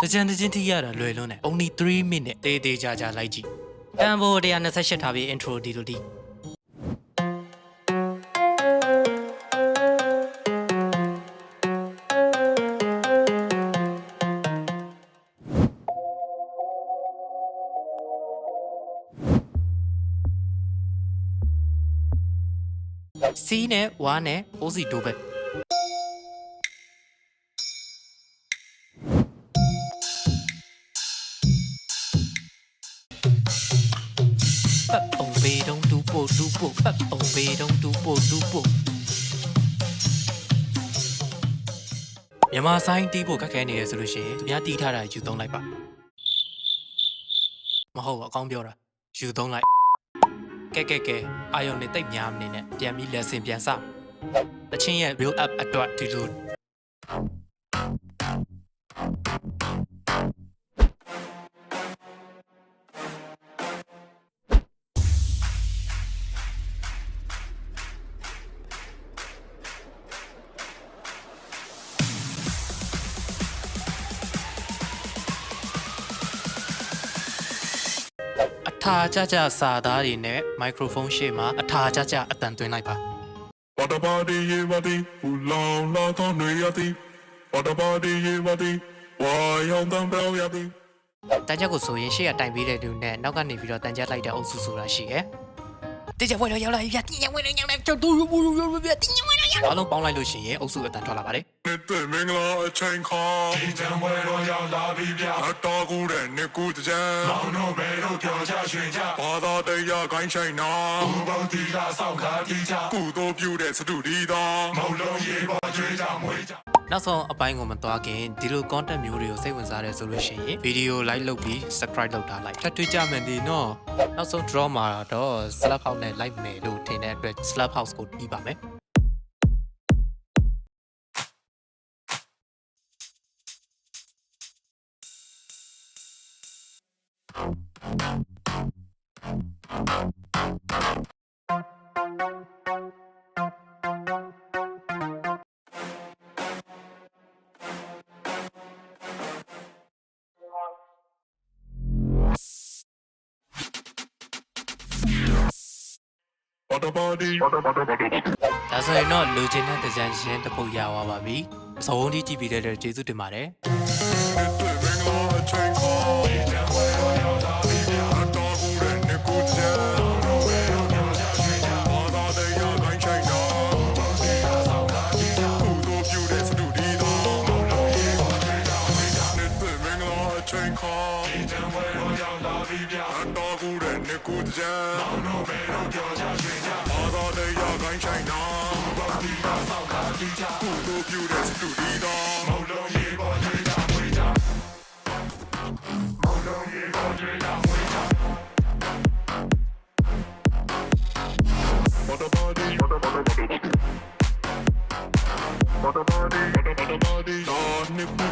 တကြံတချင်းထိရတာလွယ်လွန်းတယ် only 3 minute တေးသေးကြကြလိုက်ကြည့်တန်ဖိုး128ထားပြီး intro ဒီလိုဒီစီးနဲ့ဝါနဲ့အိုးစီတိုးပဲပတ်ပုံပေတုံးတူပို့ပတ်ပုံပေတုံးတူပို့မြန်မာဆိုင်တီးဖို့ခက်ခဲနေတယ်ဆိုလို့ရှိရင်သူများတီးထားတာယူသုံးလိုက်ပါမဟုတ်ဘူးအကောင်းပြောတာယူသုံးလိုက်ကဲအာယုံနဲ့တိတ်များမနေနဲ့ပြန်ပြီးလက်ဆင်ပြန်စတချင်းရဲ့ build up အတွက်ဒီလိုအထာကြကြစာသားတွေနဲ့မိုက်ခရိုဖုန်းရှေ့မှာအထာကြကြအတန်သွင်းလိုက်ပါပါတပါဒီရေပါဒီဟူလောင်လာသောနေရသည်ပါတပါဒီရေပါဒီဝါရောင်တံပြောင်းရသည်တန်ကြကိုဆိုရင်ရှေ့ကတိုင်ပေးတဲ့လူနဲ့နောက်ကနေပြီးတော့တန်ကြလိုက်တဲ့အုပ်စုဆိုတာရှိတယ်တေချာဝဲတော့ရောက်လာပြီတင်ရဝဲတော့ရောက်လာကျတော့ဘူးတင်ရဝဲတော့ရောက်အားလုံးပေါင်းလိုက်လို့ရှိရင်အုပ်စုအတန်ထွက်လာပါတယ်တဲ့မင်္ဂလာအချိန်ခါဒီတံဝဲတော့ရောက်လာပြီဗျအတော်ကူတဲ့နေကူတကြံမောင်တို့ဘယ်တော့ပြောကြရွှင်ကြဘာသာတရားခိုင်းဆိုင်နာဘူပေါင်းတီလာဆောက်ခါတီးကြကုသိုလ်ပြုတဲ့စတုဒီသာမုံလုံးရေပေါ်ကျွေးကြမွေးကြနောက်ဆုံးအပိုင်းကိုမသွားခင်ဒီလို content မျိုးတွေကိုစိတ်ဝင်စားတယ်ဆိုလို့ရှိရင် video like လုပ်ပြီး subscribe လုပ်ထားလိုက်ထပ်တွေ့ကြမယ်ဒီနော်နောက်ဆုံး draw မှာတော့ slap house နဲ့ like မယ်လို့ထင်တဲ့အတွက် slap house ကိုပြီးပါမယ်ဒါဆိုရင်တော့လူချင်းတဲ့တကြံရှင်းတစ်ပုတ်ရသွားပါပြီအစုံထိကြည့်ပြီးတဲ့အတွက်ကျေးဇူးတင်ပါတယ်တော်ကူတဲ့နေကူတကြံမောင်တို့ဘယ်တော့ပြောကြရွှင်ကြဘာသာတရားခိုင်းဆိုင်နာဘာတိကဆောက်ခါတီးကြကုသိုလ်ပြုတဲ့စတူဒီသာမုံလုံးရေပေါ်ကျွေးကြမွေးကြမုံလုံးရေပေါ်ကျွေးကြမွေးကြဘာတပါဒီဘာတပါဒီဘာတပါဒီဘာတပါဒီတော့နေကူ